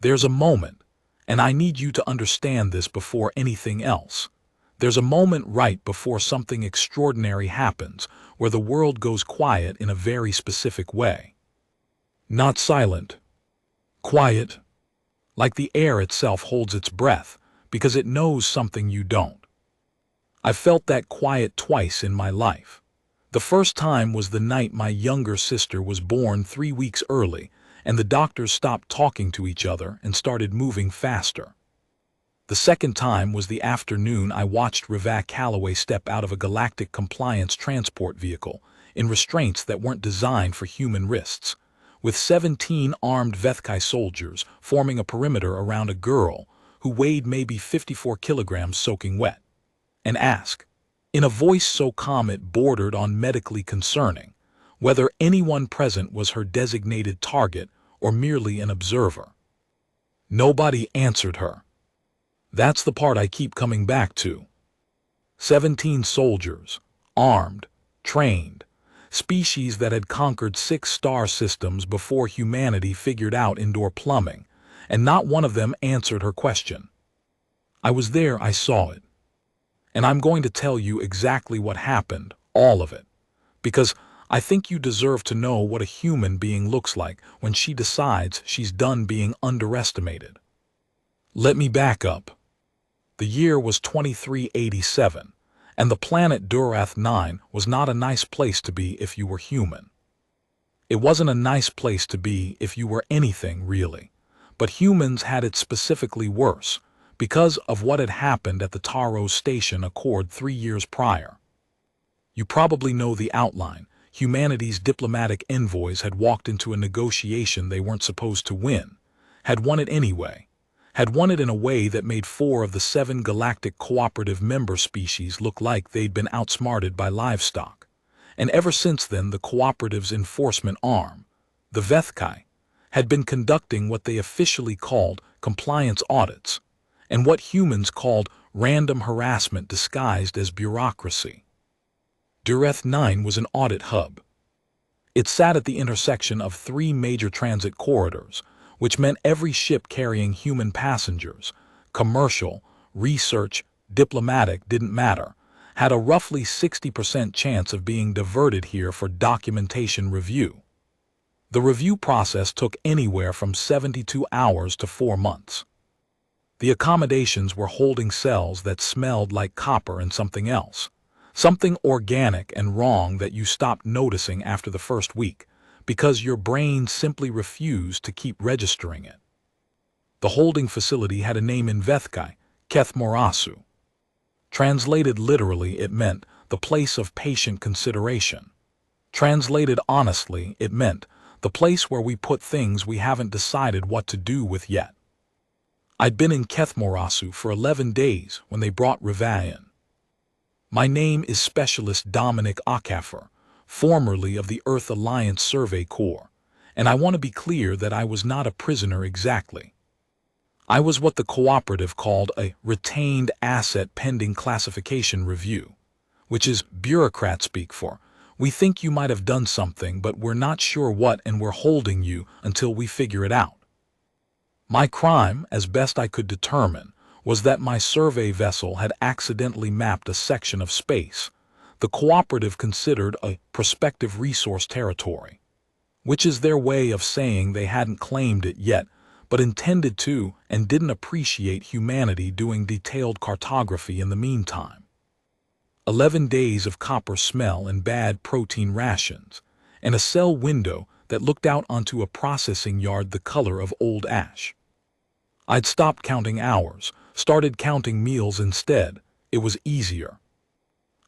There's a moment, and I need you to understand this before anything else. There's a moment right before something extraordinary happens, where the world goes quiet in a very specific way. Not silent. Quiet. Like the air itself holds its breath, because it knows something you don't. I've felt that quiet twice in my life. The first time was the night my younger sister was born 3 weeks early, and the doctors stopped talking to each other and started moving faster. The second time was the afternoon I watched Reva Calloway step out of a galactic compliance transport vehicle in restraints that weren't designed for human wrists, with 17 armed Vethkai soldiers forming a perimeter around a girl who weighed maybe 54 kilograms soaking wet, and ask, in a voice so calm it bordered on medically concerning, whether anyone present was her designated target or merely an observer. Nobody answered her. That's the part I keep coming back to. 17 soldiers, armed, trained, species that had conquered 6 star systems before humanity figured out indoor plumbing, and not one of them answered her question. I was there, I saw it. And I'm going to tell you exactly what happened, all of it, because I think you deserve to know what a human being looks like when she decides she's done being underestimated. Let me back up. The year was 2387, and the planet Durath 9 was not a nice place to be if you were human. It wasn't a nice place to be if you were anything, really, but humans had it specifically worse because of what had happened at the Taro Station Accord 3 years prior. You probably know the outline. Humanity's diplomatic envoys had walked into a negotiation they weren't supposed to win, had won it anyway, had won it in a way that made 4 of the 7 galactic cooperative member species look like they'd been outsmarted by livestock. And ever since then, the cooperative's enforcement arm, the Vethkai, had been conducting what they officially called compliance audits, and what humans called random harassment disguised as bureaucracy. Durath 9 was an audit hub. It sat at the intersection of 3 major transit corridors, which meant every ship carrying human passengers, commercial, research, diplomatic, didn't matter, had a roughly 60% chance of being diverted here for documentation review. The review process took anywhere from 72 hours to 4 months. The accommodations were holding cells that smelled like copper and something else, something organic and wrong that you stopped noticing after the first week, because your brain simply refused to keep registering it. The holding facility had a name in Vethkai, Kethmorasu. Translated literally, it meant the place of patient consideration. Translated honestly, it meant the place where we put things we haven't decided what to do with yet. I'd been in Kethmorasu for 11 days when they brought Reva in. My name is Specialist Dominic Okafor, formerly of the Earth Alliance Survey Corps, and I want to be clear that I was not a prisoner exactly. I was what the cooperative called a retained asset pending classification review, which is bureaucrat speak for, we think you might have done something but we're not sure what and we're holding you until we figure it out. My crime, as best I could determine, was that my survey vessel had accidentally mapped a section of space the cooperative considered a prospective resource territory, which is their way of saying they hadn't claimed it yet, but intended to and didn't appreciate humanity doing detailed cartography in the meantime. 11 days of copper smell and bad protein rations, and a cell window that looked out onto a processing yard the color of old ash. I'd stopped counting hours, started counting meals instead. It was easier.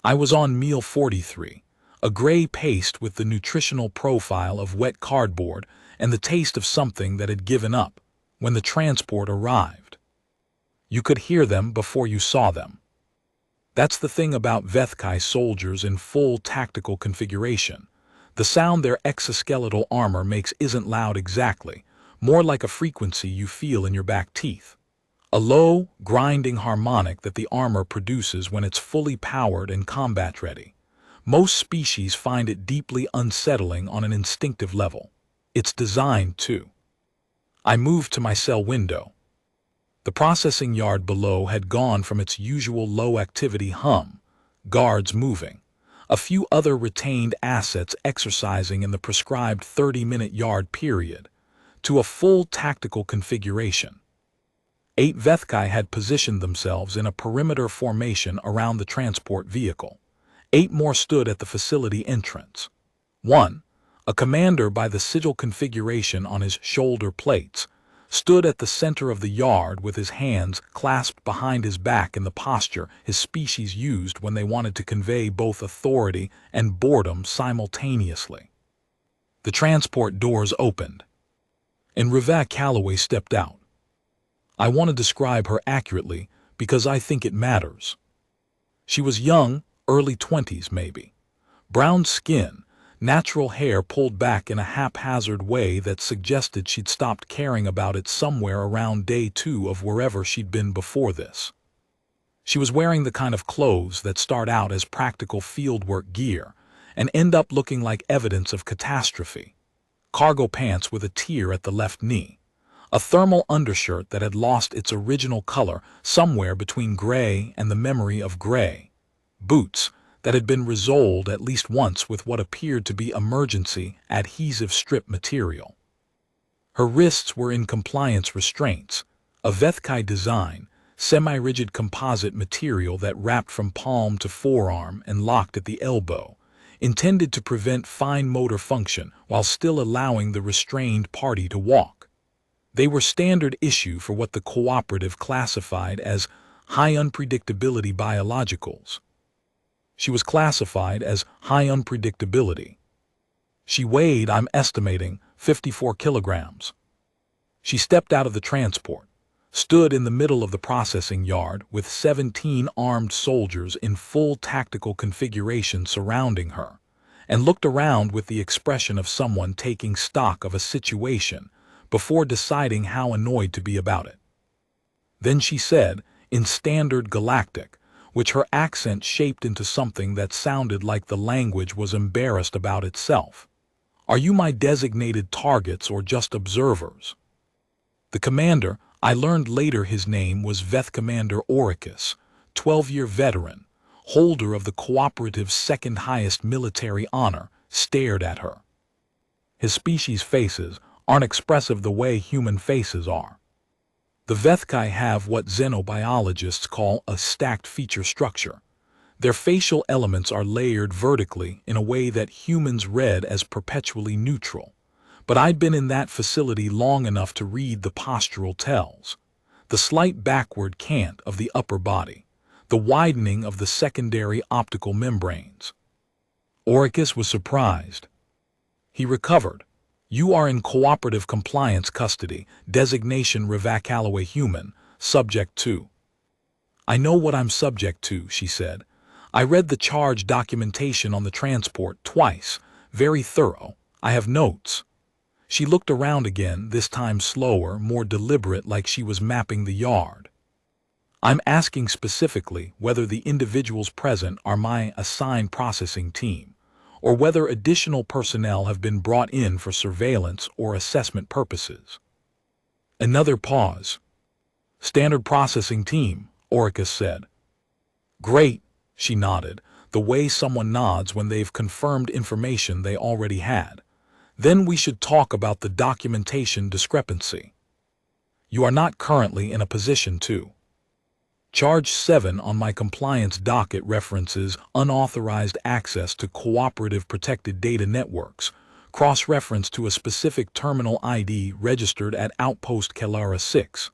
I was on meal 43, a gray paste with the nutritional profile of wet cardboard and the taste of something that had given up, when the transport arrived. You could hear them before you saw them. That's the thing about Vethkai soldiers in full tactical configuration. The sound their exoskeletal armor makes isn't loud exactly, more like a frequency you feel in your back teeth. A low, grinding harmonic that the armor produces when it's fully powered and combat-ready. Most species find it deeply unsettling on an instinctive level. It's designed to. I moved to my cell window. The processing yard below had gone from its usual low-activity hum, guards moving, a few other retained assets exercising in the prescribed 30-minute yard period, to a full tactical configuration. 8 Vethkai had positioned themselves in a perimeter formation around the transport vehicle. 8 more stood at the facility entrance. 1, a commander by the sigil configuration on his shoulder plates, stood at the center of the yard with his hands clasped behind his back in the posture his species used when they wanted to convey both authority and boredom simultaneously. The transport doors opened, and Reva Calloway stepped out. I want to describe her accurately because I think it matters. She was young, early 20s maybe. Brown skin, natural hair pulled back in a haphazard way that suggested she'd stopped caring about it somewhere around day 2 of wherever she'd been before this. She was wearing the kind of clothes that start out as practical fieldwork gear and end up looking like evidence of catastrophe. Cargo pants with a tear at the left knee. A thermal undershirt that had lost its original color somewhere between gray and the memory of gray. Boots that had been resoled at least once with what appeared to be emergency adhesive strip material. Her wrists were in compliance restraints, a Vethkai design, semi-rigid composite material that wrapped from palm to forearm and locked at the elbow, intended to prevent fine motor function while still allowing the restrained party to walk. They were standard issue for what the cooperative classified as high unpredictability biologicals. She was classified as high unpredictability. She weighed, I'm estimating, 54 kilograms. She stepped out of the transport, stood in the middle of the processing yard with 17 armed soldiers in full tactical configuration surrounding her, and looked around with the expression of someone taking stock of a situation before deciding how annoyed to be about it. Then she said, in standard galactic, which her accent shaped into something that sounded like the language was embarrassed about itself, "Are you my designated targets or just observers?" The commander, I learned later his name was Veth Commander Oricus, 12-year veteran, holder of the cooperative's second highest military honor, stared at her. His species' faces aren't expressive the way human faces are. The Vethkai have what xenobiologists call a stacked feature structure. Their facial elements are layered vertically in a way that humans read as perpetually neutral. But I'd been in that facility long enough to read the postural tells. The slight backward cant of the upper body, the widening of the secondary optical membranes. Oricus was surprised. He recovered. "You are in cooperative compliance custody, designation Reva Calloway human, subject to." "I know what I'm subject to," she said. "I read the charge documentation on the transport twice, very thorough. I have notes." She looked around again, this time slower, more deliberate, like she was mapping the yard. "I'm asking specifically whether the individuals present are my assigned processing team, or whether additional personnel have been brought in for surveillance or assessment purposes." Another pause. "Standard processing team," Oricus said. "Great," she nodded, the way someone nods when they've confirmed information they already had. "Then we should talk about the documentation discrepancy. You are not currently in a position to." Charge 7 on my compliance docket references unauthorized access to cooperative protected data networks, cross-reference to a specific terminal ID registered at Outpost Kellara 6.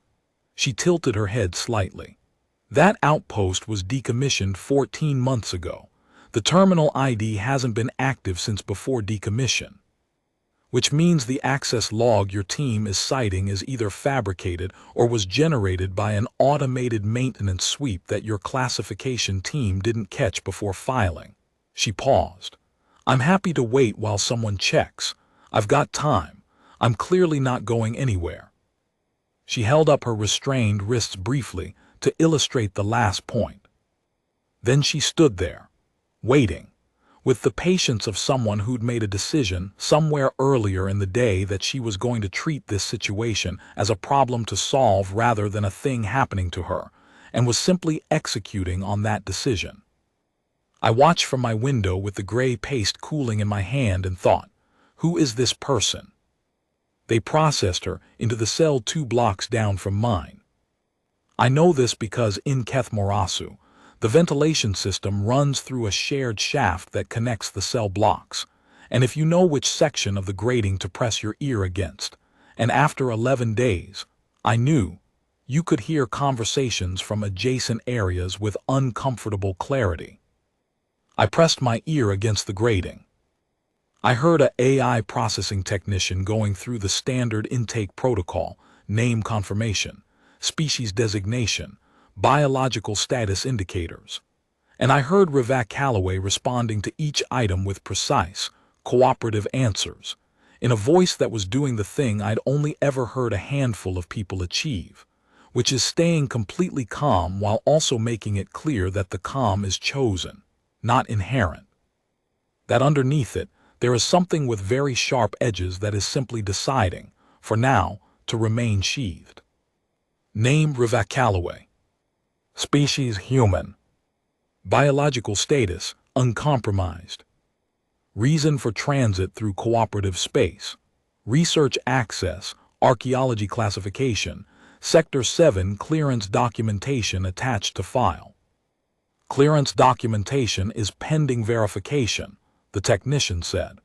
She tilted her head slightly. That outpost was decommissioned 14 months ago. The terminal ID hasn't been active since before decommission. Which means the access log your team is citing is either fabricated or was generated by an automated maintenance sweep that your classification team didn't catch before filing. She paused. "I'm happy to wait while someone checks. I've got time. I'm clearly not going anywhere." She held up her restrained wrists briefly to illustrate the last point. Then she stood there, waiting, with the patience of someone who'd made a decision somewhere earlier in the day that she was going to treat this situation as a problem to solve rather than a thing happening to her, and was simply executing on that decision. I watched from my window with the gray paste cooling in my hand and thought, who is this person? They processed her into the cell 2 blocks down from mine. I know this because in Kethmorasu, the ventilation system runs through a shared shaft that connects the cell blocks, and if you know which section of the grating to press your ear against, and after 11 days, I knew, you could hear conversations from adjacent areas with uncomfortable clarity. I pressed my ear against the grating. I heard an AI processing technician going through the standard intake protocol, name confirmation, species designation, biological status indicators. And I heard Ravak Calloway responding to each item with precise, cooperative answers, in a voice that was doing the thing I'd only ever heard a handful of people achieve, which is staying completely calm while also making it clear that the calm is chosen, not inherent. That underneath it, there is something with very sharp edges that is simply deciding, for now, to remain sheathed. Name Ravak Calloway. Species human. Biological status uncompromised. Reason for transit through cooperative space. Research access, archaeology classification, Sector 7 clearance documentation attached to file. Clearance documentation is pending verification, the technician said.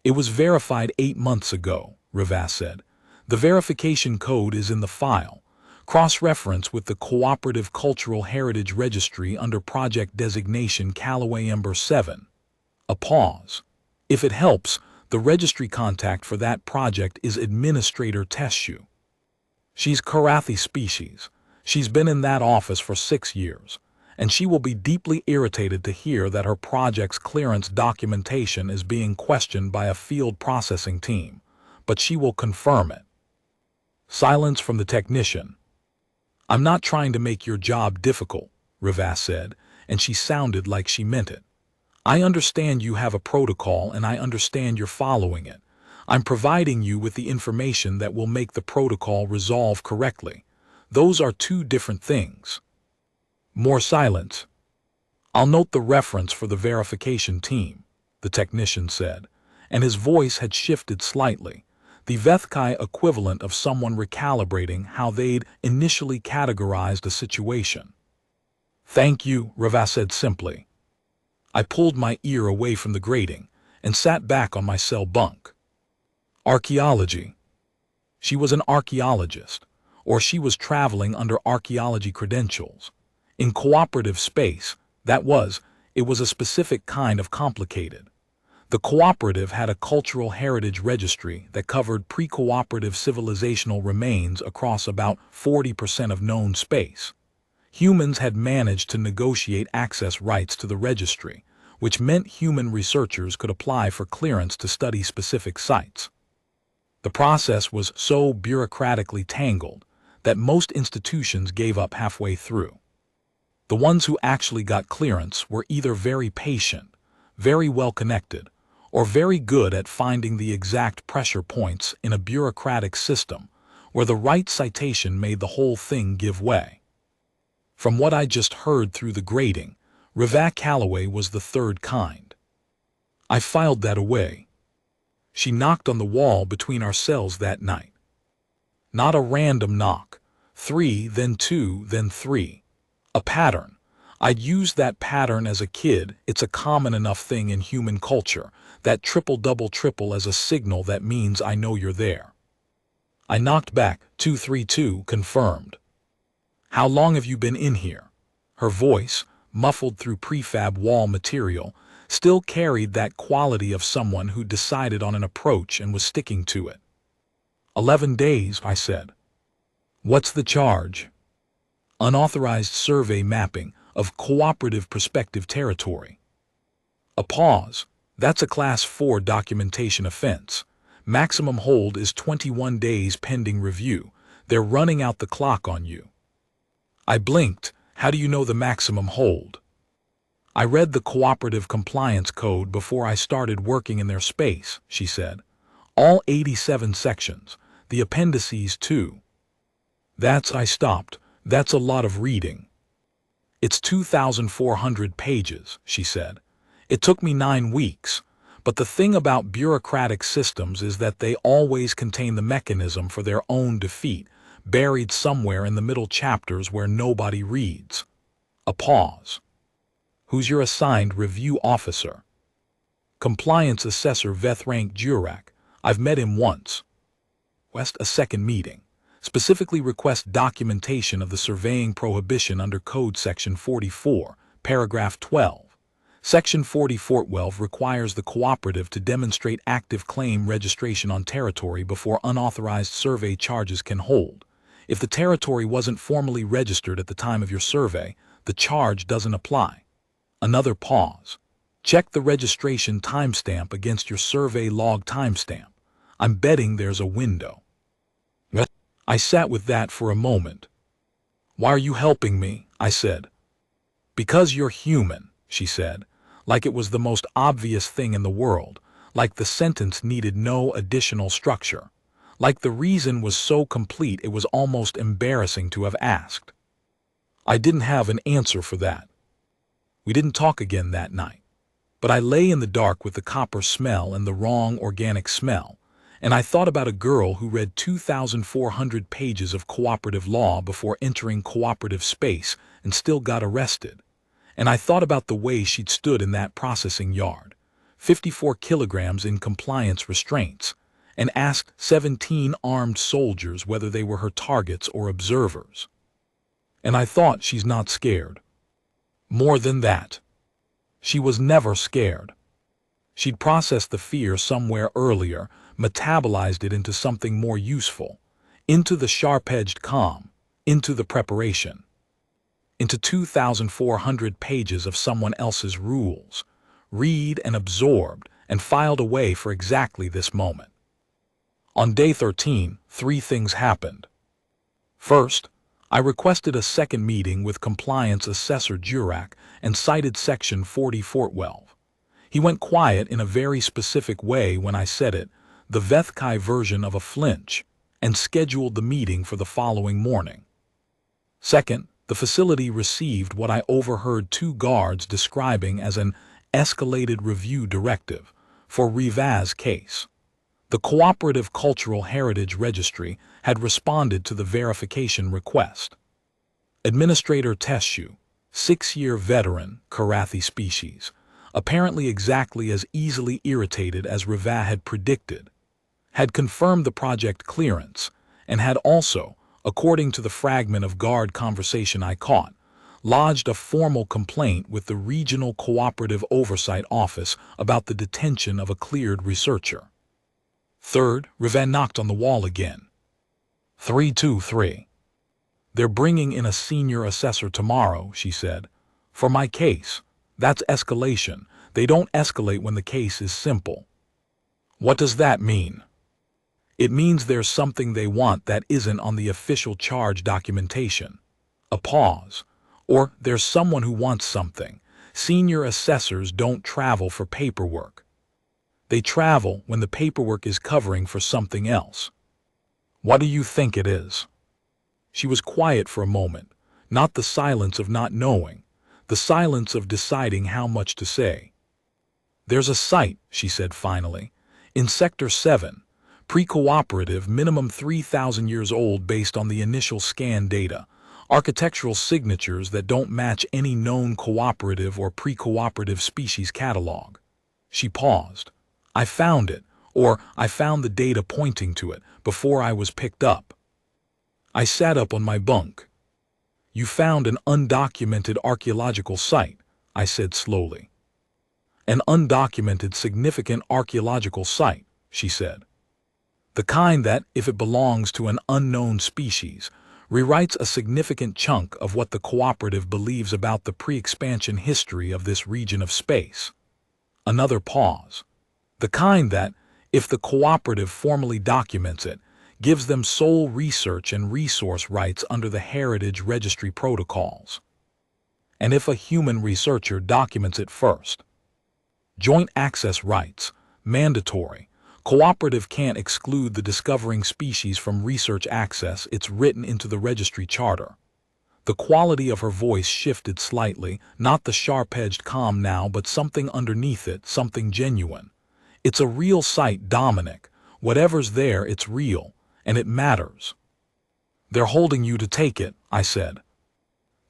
It was verified 8 months ago, Ravas said. The verification code is in the file. Cross-reference with the Cooperative Cultural Heritage Registry under project designation Calloway Ember 7. A pause. If it helps, the registry contact for that project is Administrator Teshu. She's Karathi species. She's been in that office for 6 years, and she will be deeply irritated to hear that her project's clearance documentation is being questioned by a field processing team, but she will confirm it. Silence from the technician. I'm not trying to make your job difficult, Ravas said, and she sounded like she meant it. I understand you have a protocol and I understand you're following it. I'm providing you with the information that will make the protocol resolve correctly. Those are 2 different things. More silence. I'll note the reference for the verification team, the technician said, and his voice had shifted slightly, the Vethkai equivalent of someone recalibrating how they'd initially categorized a situation. Thank you, Ravas said simply. I pulled my ear away from the grating and sat back on my cell bunk. Archaeology. She was an archaeologist, or she was traveling under archaeology credentials. In cooperative space, it was a specific kind of complicated. The cooperative had a cultural heritage registry that covered pre-cooperative civilizational remains across about 40% of known space. Humans had managed to negotiate access rights to the registry, which meant human researchers could apply for clearance to study specific sites. The process was so bureaucratically tangled that most institutions gave up halfway through. The ones who actually got clearance were either very patient, very well connected, or very good at finding the exact pressure points in a bureaucratic system where the right citation made the whole thing give way. From what I just heard through the grating, Ravak Calloway was the 3rd kind. I filed that away. She knocked on the wall between our cells that night. Not a random knock. 3, then 2, then 3. A pattern. I'd used that pattern as a kid. It's a common enough thing in human culture, that triple double triple as a signal that means I know you're there. I knocked back. 232 confirmed. How long have you been in here? Her voice, muffled through prefab wall material, still carried that quality of someone who decided on an approach and was sticking to it. 11 days, I said. What's the charge? Unauthorized survey mapping of cooperative prospective territory. A pause. That's a Class 4 documentation offense. Maximum hold is 21 days pending review. They're running out the clock on you. I blinked. How do you know the maximum hold? I read the Cooperative Compliance Code before I started working in their space, she said. All 87 sections, the appendices too. I stopped. That's a lot of reading. It's 2,400 pages, she said. It took me 9 weeks. But the thing about bureaucratic systems is that they always contain the mechanism for their own defeat, buried somewhere in the middle chapters where nobody reads. A pause. Who's your assigned review officer? Compliance Assessor Vethrank Jurak. I've met him once. Request a second meeting. Specifically request documentation of the surveying prohibition under Code Section 44, Paragraph 12. Section 44.12 requires the cooperative to demonstrate active claim registration on territory before unauthorized survey charges can hold. If the territory wasn't formally registered at the time of your survey, the charge doesn't apply. Another pause. Check the registration timestamp against your survey log timestamp. I'm betting there's a window. I sat with that for a moment. Why are you helping me? I said. Because you're human, she said, like it was the most obvious thing in the world, like the sentence needed no additional structure, like the reason was so complete it was almost embarrassing to have asked. I didn't have an answer for that. We didn't talk again that night, but I lay in the dark with the copper smell and the wrong organic smell, and I thought about a girl who read 2,400 pages of cooperative law before entering cooperative space and still got arrested. And I thought about the way she'd stood in that processing yard, 54 kilograms in compliance restraints, and asked 17 armed soldiers whether they were her targets or observers. And I thought, she's not scared. More than that. She was never scared. She'd processed the fear somewhere earlier, metabolized it into something more useful, into the sharp-edged calm, into the preparation. Into 2,400 pages of someone else's rules, read and absorbed and filed away for exactly this moment. On day 13, 3 things happened. First, I requested a second meeting with Compliance Assessor Jurak and cited Section 44.12. He went quiet in a very specific way when I said it, the Vethkai version of a flinch, and scheduled the meeting for the following morning. Second, the facility received what I overheard 2 guards describing as an escalated review directive for Rivaz's case. The Cooperative Cultural Heritage Registry had responded to the verification request. Administrator Teshu, 6-year veteran, Karathi species, apparently exactly as easily irritated as Rivaz had predicted, had confirmed the project clearance and had also, according to the fragment of guard conversation I caught, lodged a formal complaint with the Regional Cooperative Oversight Office about the detention of a cleared researcher. Third, Rivaz knocked on the wall again. 323. They're bringing in a senior assessor tomorrow, she said. For my case. That's escalation. They don't escalate when the case is simple. What does that mean? It means there's something they want that isn't on the official charge documentation. A pause. Or there's someone who wants something. Senior assessors don't travel for paperwork. They travel when the paperwork is covering for something else. What do you think it is? She was quiet for a moment, not the silence of not knowing, the silence of deciding how much to say. There's a site, she said finally, in Sector 7, pre-cooperative, minimum 3,000 years old based on the initial scan data, architectural signatures that don't match any known cooperative or pre-cooperative species catalog. She paused. I found it, or I found the data pointing to it, before I was picked up. I sat up on my bunk. You found an undocumented archaeological site, I said slowly. An undocumented significant archaeological site, she said. The kind that, if it belongs to an unknown species, rewrites a significant chunk of what the cooperative believes about the pre-expansion history of this region of space. Another pause. The kind that, if the cooperative formally documents it, gives them sole research and resource rights under the Heritage Registry protocols. and if a human researcher documents it first. Joint access rights, mandatory. Cooperative can't exclude the discovering species from research access. It's written into the registry charter. The quality of her voice shifted slightly, not the sharp-edged calm now, but something underneath it, something genuine. It's a real site, Dominic. Whatever's there, it's real, and it matters. They're holding you to take it, I said.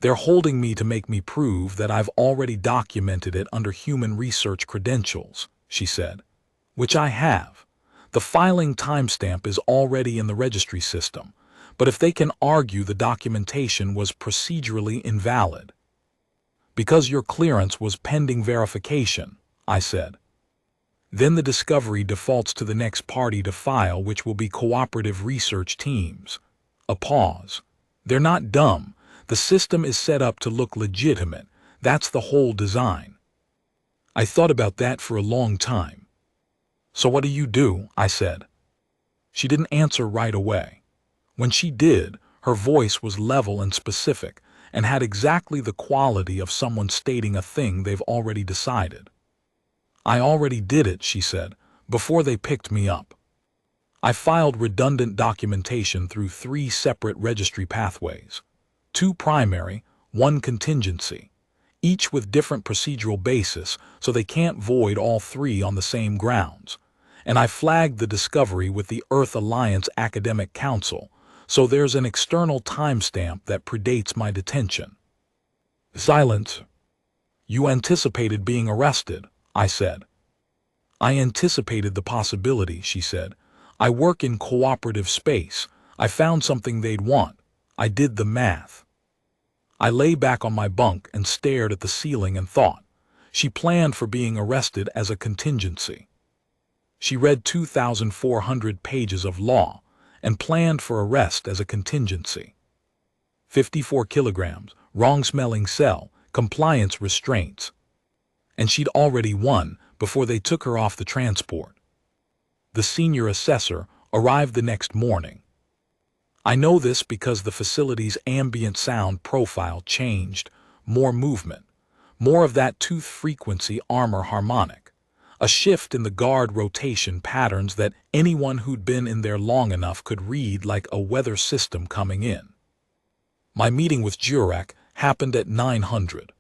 They're holding me to make me prove that I've already documented it under human research credentials, she said. Which I have. The filing timestamp is already in the registry system. But if they can argue the documentation was procedurally invalid. Because your clearance was pending verification, I said. Then the discovery defaults to the next party to file, which will be cooperative research teams. A pause. They're not dumb. The system is set up to look legitimate. That's the whole design. I thought about that for a long time. So what do you do? I said. She didn't answer right away. When she did, her voice was level and specific, and had exactly the quality of someone stating a thing they've already decided. I already did it, she said, before they picked me up. I filed redundant documentation through 3 separate registry pathways. 2 primary, 1 contingency, each with different procedural basis, so they can't void all 3 on the same grounds. And I flagged the discovery with the Earth Alliance Academic Council, so there's an external timestamp that predates my detention. Silence. You anticipated being arrested, I said. I anticipated the possibility, she said. I work in cooperative space. I found something they'd want. I did the math. I lay back on my bunk and stared at the ceiling and thought. She planned for being arrested as a contingency. She read 2,400 pages of law and planned for arrest as a contingency. 54 kilograms, wrong-smelling cell, compliance restraints. And she'd already won before they took her off the transport. The senior assessor arrived the next morning. I know this because the facility's ambient sound profile changed, more movement, more of that tooth frequency armor harmonic, a shift in the guard rotation patterns that anyone who'd been in there long enough could read like a weather system coming in. My meeting with Jurek happened at 900.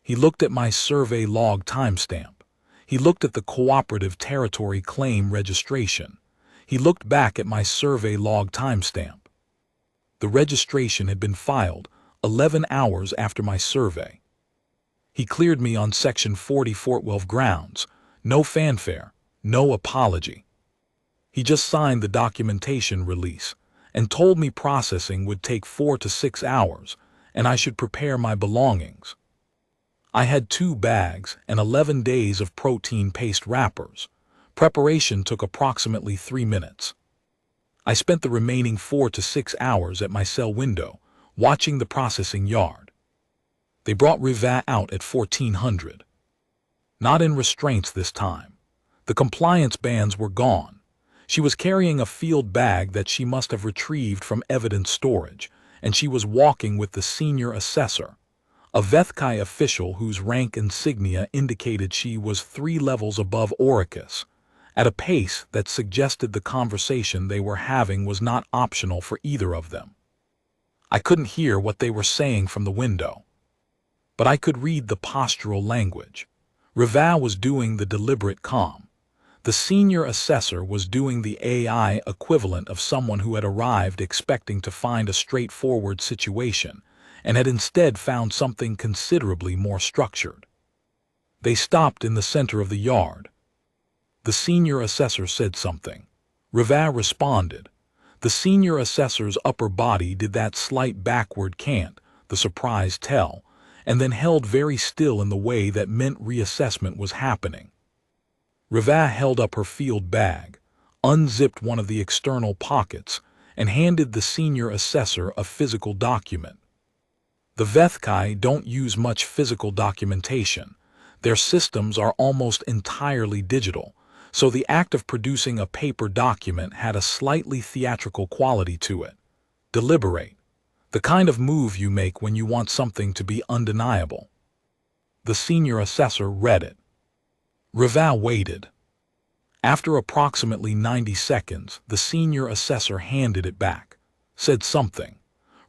He looked at my survey log timestamp. He looked at the cooperative territory claim registration. He looked back at my survey log timestamp. The registration had been filed 11 hours after my survey. He cleared me on Section 40 Fort Wells grounds. No fanfare, no apology. He just signed the documentation release and told me processing would take 4 to 6 hours and I should prepare my belongings. I had 2 bags and 11 days of protein paste wrappers. Preparation took approximately 3 minutes. I spent the remaining 4 to 6 hours at my cell window, watching the processing yard. They brought Riva out at 1400. Not in restraints this time. The compliance bands were gone. She was carrying a field bag that she must have retrieved from evidence storage, and she was walking with the senior assessor, a Vethkai official whose rank insignia indicated she was 3 levels above Oricus, at a pace that suggested the conversation they were having was not optional for either of them. I couldn't hear what they were saying from the window, but I could read the postural language. Riva was doing the deliberate calm. The senior assessor was doing the AI equivalent of someone who had arrived expecting to find a straightforward situation and had instead found something considerably more structured. They stopped in the center of the yard. The senior assessor said something. Riva responded. The senior assessor's upper body did that slight backward cant, the surprise tell, and then held very still in the way that meant reassessment was happening. Riva held up her field bag, unzipped one of the external pockets, and handed the senior assessor a physical document. The Vethkai don't use much physical documentation. Their systems are almost entirely digital, so the act of producing a paper document had a slightly theatrical quality to it. Deliberate. The kind of move you make when you want something to be undeniable. The senior assessor read it. Reva waited. After approximately 90 seconds, the senior assessor handed it back, said something.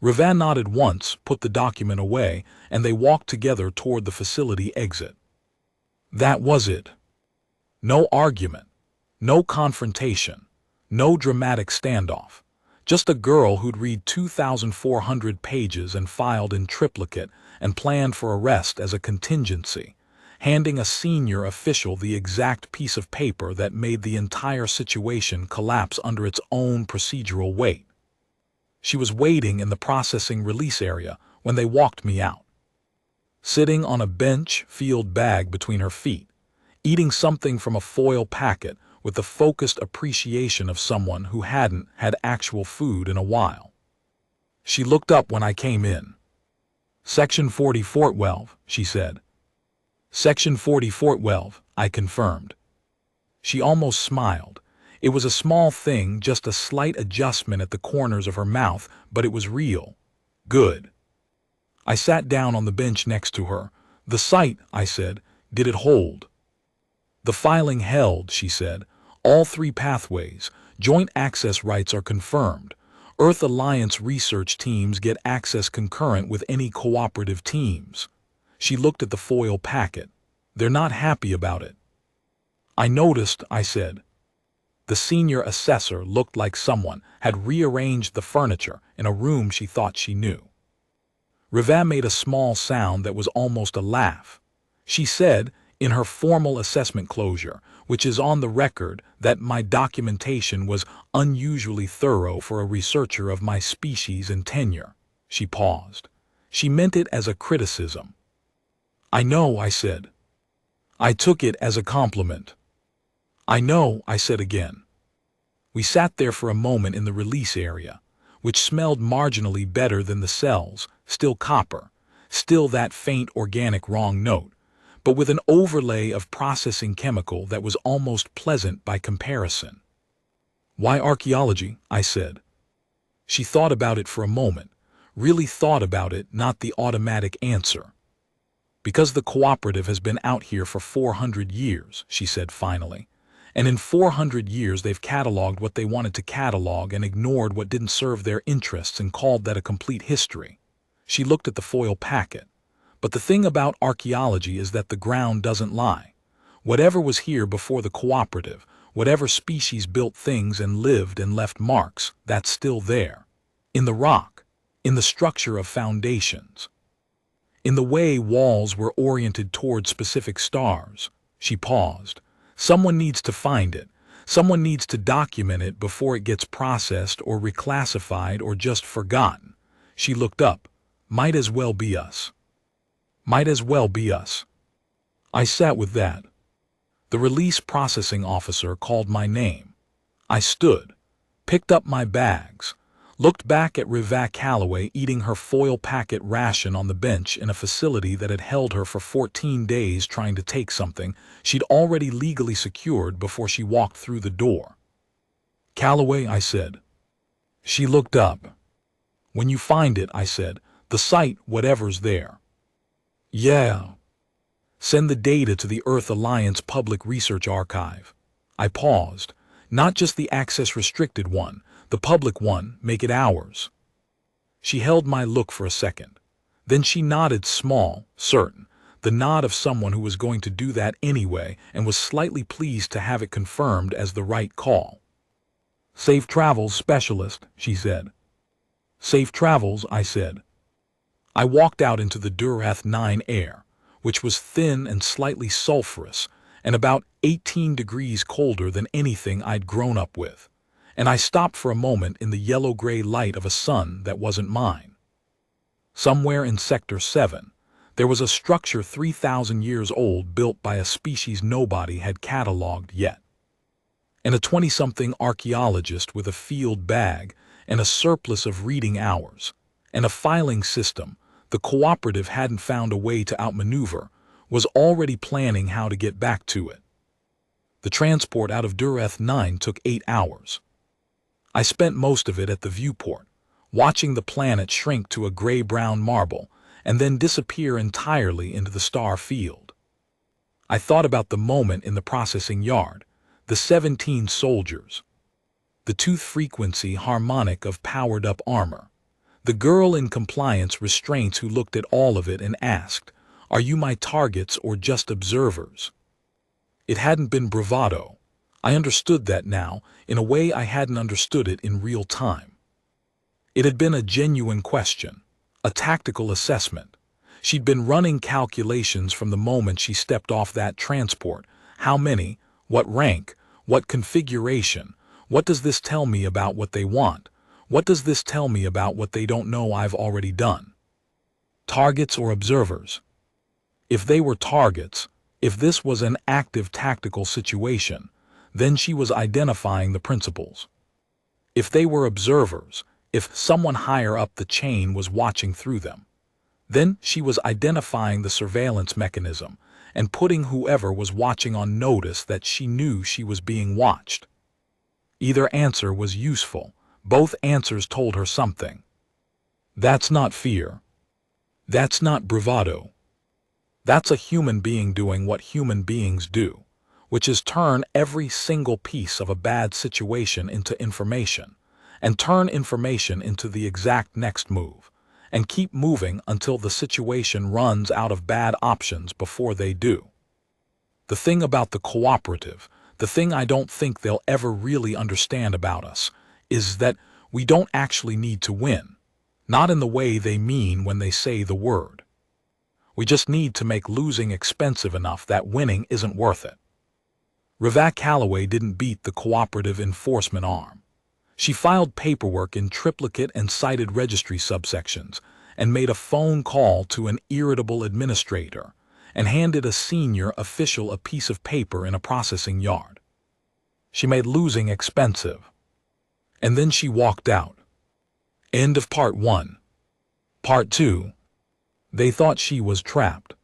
Reva nodded once, put the document away, and they walked together toward the facility exit. That was it. No argument, no confrontation, no dramatic standoff. Just a girl who'd read 2,400 pages and filed in triplicate and planned for arrest as a contingency, handing a senior official the exact piece of paper that made the entire situation collapse under its own procedural weight. She was waiting in the processing release area when they walked me out. Sitting on a bench, field bag between her feet, eating something from a foil packet with the focused appreciation of someone who hadn't had actual food in a while. She looked up when I came in. Section 40 Fort Welve, she said. Section 40 Fort Welve, I confirmed. She almost smiled. It was a small thing, just a slight adjustment at the corners of her mouth, but it was real. Good. I sat down on the bench next to her. The site, I said, did it hold? The filing held, she said. All 3 pathways, joint access rights are confirmed. Earth Alliance research teams get access concurrent with any cooperative teams. She looked at the foil packet. They're not happy about it. I noticed, I said. The senior assessor looked like someone had rearranged the furniture in a room she thought she knew. Reva made a small sound that was almost a laugh. She said, in her formal assessment closure, which is on the record, that my documentation was unusually thorough for a researcher of my species and tenure. She paused. She meant it as a criticism. I know, I said. I took it as a compliment. I know, I said again. We sat there for a moment in the release area, which smelled marginally better than the cells, still copper, still that faint organic wrong note, but with an overlay of processing chemical that was almost pleasant by comparison. Why archaeology? I said. She thought about it for a moment, really thought about it, not the automatic answer. Because the cooperative has been out here for 400 years, she said finally, and in 400 years they've cataloged what they wanted to catalog and ignored what didn't serve their interests and called that a complete history. She looked at the foil packet. But the thing about archaeology is that the ground doesn't lie. Whatever was here before the cooperative, whatever species built things and lived and left marks, that's still there. In the rock, in the structure of foundations, in the way walls were oriented toward specific stars. She paused. Someone needs to find it. Someone needs to document it before it gets processed or reclassified or just forgotten. She looked up. Might as well be us. Might as well be us. I sat with that. The release processing officer called my name. I stood, picked up my bags, looked back at Reva Calloway eating her foil packet ration on the bench in a facility that had held her for 14 days trying to take something she'd already legally secured before she walked through the door. Calloway, I said. She looked up. When you find it, I said, the site, whatever's there. Yeah. Send the data to the Earth Alliance Public Research Archive. I paused. Not just the access-restricted one, the public one, make it ours. She held my look for a second. Then she nodded small, certain, the nod of someone who was going to do that anyway and was slightly pleased to have it confirmed as the right call. Safe travels, specialist, she said. Safe travels, I said. I walked out into the Durath 9 air, which was thin and slightly sulfurous, and about 18 degrees colder than anything I'd grown up with, and I stopped for a moment in the yellow-gray light of a sun that wasn't mine. Somewhere in Sector 7, there was a structure 3,000 years old built by a species nobody had cataloged yet. And a 20-something archaeologist with a field bag and a surplus of reading hours, and a filing system the cooperative hadn't found a way to outmaneuver, was already planning how to get back to it. The transport out of Durath 9 took 8 hours. I spent most of it at the viewport, watching the planet shrink to a gray-brown marble and then disappear entirely into the star field. I thought about the moment in the processing yard, the 17 soldiers, the tooth frequency harmonic of powered-up armor, the girl in compliance restraints who looked at all of it and asked, "Are you my targets or just observers?" It hadn't been bravado. I understood that now, in a way I hadn't understood it in real time. It had been a genuine question, a tactical assessment. She'd been running calculations from the moment she stepped off that transport. How many? What rank? What configuration? What does this tell me about what they want? What does this tell me about what they don't know I've already done? Targets or observers? If they were targets, if this was an active tactical situation, then she was identifying the principles. If they were observers, if someone higher up the chain was watching through them, then she was identifying the surveillance mechanism and putting whoever was watching on notice that she knew she was being watched. Either answer was useful. Both answers told her something. That's not fear. That's not bravado. That's a human being doing what human beings do, which is turn every single piece of a bad situation into information, and turn information into the exact next move, and keep moving until the situation runs out of bad options before they do. The thing about the cooperative, the thing I don't think they'll ever really understand about us, is that we don't actually need to win, not in the way they mean when they say the word. We just need to make losing expensive enough that winning isn't worth it. Reva Calloway didn't beat the cooperative enforcement arm. She filed paperwork in triplicate and cited registry subsections, and made a phone call to an irritable administrator, and handed a senior official a piece of paper in a processing yard. She made losing expensive. And then she walked out. End of part 1. Part 2. They thought she was trapped.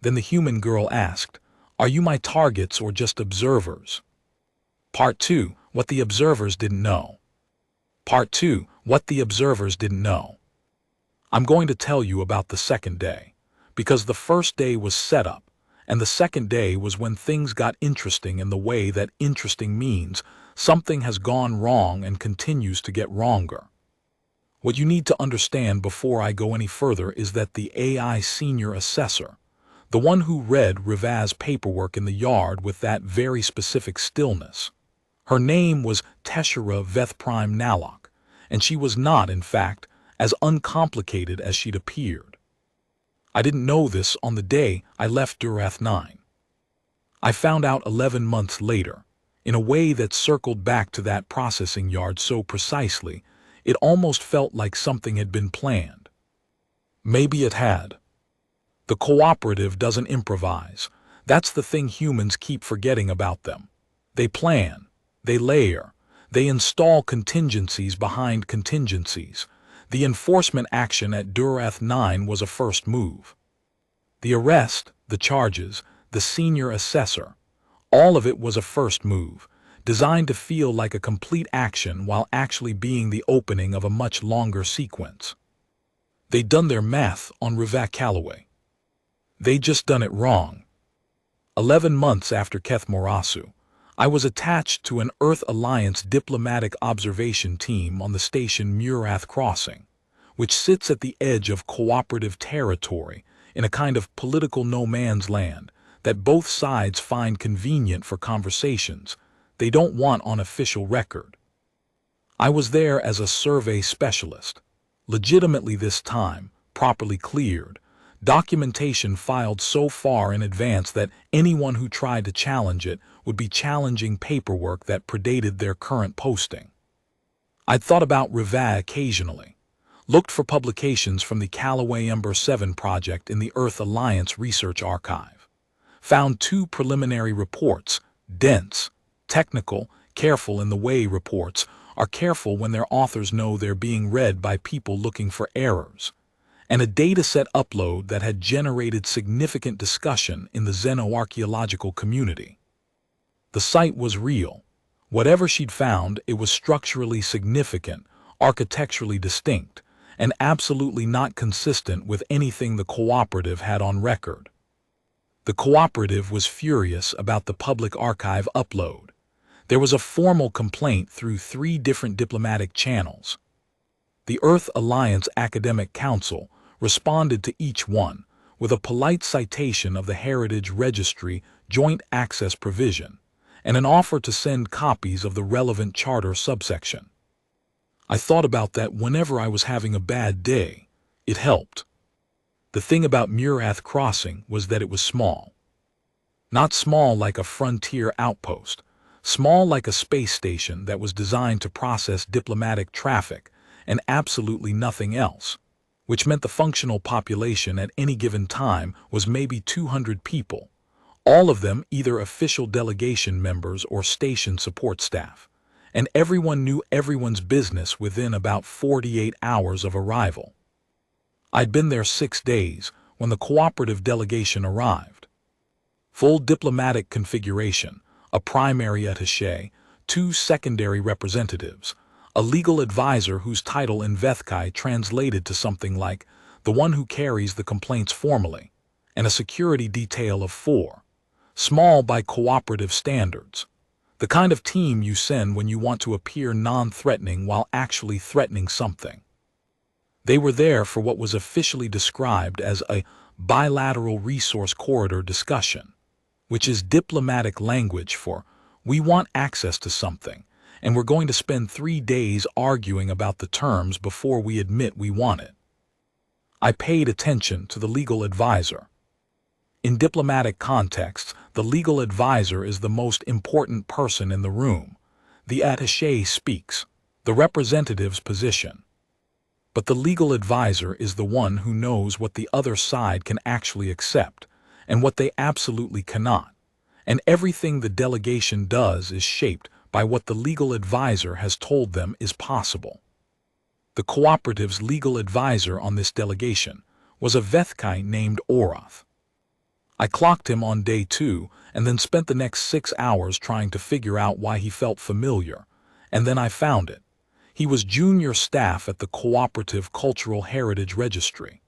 Then the human girl asked, "Are you my targets or just observers?" Part 2. What the observers didn't know. Part 2. What the observers didn't know. I'm going to tell you about the second day, because the first day was set up, and the second day was when things got interesting in the way that interesting means something has gone wrong and continues to get wronger. What you need to understand before I go any further is that the AI senior assessor, the one who read Reva's paperwork in the yard with that very specific stillness, her name was Teshera Vethprime Nalok, and she was not, in fact, as uncomplicated as she'd appeared. I didn't know this on the day I left Durath 9. I found out 11 months later, in a way that circled back to that processing yard so precisely, it almost felt like something had been planned. Maybe it had. The cooperative doesn't improvise. That's the thing humans keep forgetting about them. They plan, they layer, they install contingencies behind contingencies. The enforcement action at Durath 9 was a first move. The arrest, the charges, the senior assessor, all of it was a first move, designed to feel like a complete action while actually being the opening of a much longer sequence. They'd done their math on Reva Calloway. They'd just done it wrong. 11 months after Keth Morasu, I was attached to an Earth Alliance diplomatic observation team on the station Murath Crossing, which sits at the edge of cooperative territory in a kind of political no-man's land that both sides find convenient for conversations they don't want on official record. I was there as a survey specialist, legitimately this time, properly cleared, documentation filed so far in advance that anyone who tried to challenge it would be challenging paperwork that predated their current posting. I'd thought about Reva occasionally, looked for publications from the Calloway Ember 7 project in the Earth Alliance Research Archive, found 2 preliminary reports, dense, technical, careful in the way reports are careful when their authors know they're being read by people looking for errors, and a dataset upload that had generated significant discussion in the xenoarchaeological community. The site was real. Whatever she'd found, it was structurally significant, architecturally distinct, and absolutely not consistent with anything the cooperative had on record. The cooperative was furious about the public archive upload. There was a formal complaint through 3 different diplomatic channels. The Earth Alliance Academic Council responded to each one with a polite citation of the Heritage Registry Joint Access Provision and an offer to send copies of the relevant charter subsection. I thought about that whenever I was having a bad day. It helped. The thing about Murath Crossing was that it was small. Not small like a frontier outpost, small like a space station that was designed to process diplomatic traffic and absolutely nothing else, which meant the functional population at any given time was maybe 200 people, all of them either official delegation members or station support staff, and everyone knew everyone's business within about 48 hours of arrival. I'd been there 6 days when the cooperative delegation arrived. Full diplomatic configuration, a primary attaché, 2 secondary representatives, a legal advisor whose title in Vethkai translated to something like the one who carries the complaints formally, and a security detail of 4, small by cooperative standards, the kind of team you send when you want to appear non-threatening while actually threatening something. They were there for what was officially described as a bilateral resource corridor discussion, which is diplomatic language for we want access to something, and we're going to spend 3 days arguing about the terms before we admit we want it. I paid attention to the legal advisor. In diplomatic contexts, the legal advisor is the most important person in the room. The attaché speaks, the representative's position. But the legal advisor is the one who knows what the other side can actually accept and what they absolutely cannot, and everything the delegation does is shaped by what the legal advisor has told them is possible. The cooperative's legal advisor on this delegation was a Vethkai named Oroth. I clocked him on day 2 and then spent the next 6 hours trying to figure out why he felt familiar, and then I found it. He was junior staff at the Cooperative Cultural Heritage Registry.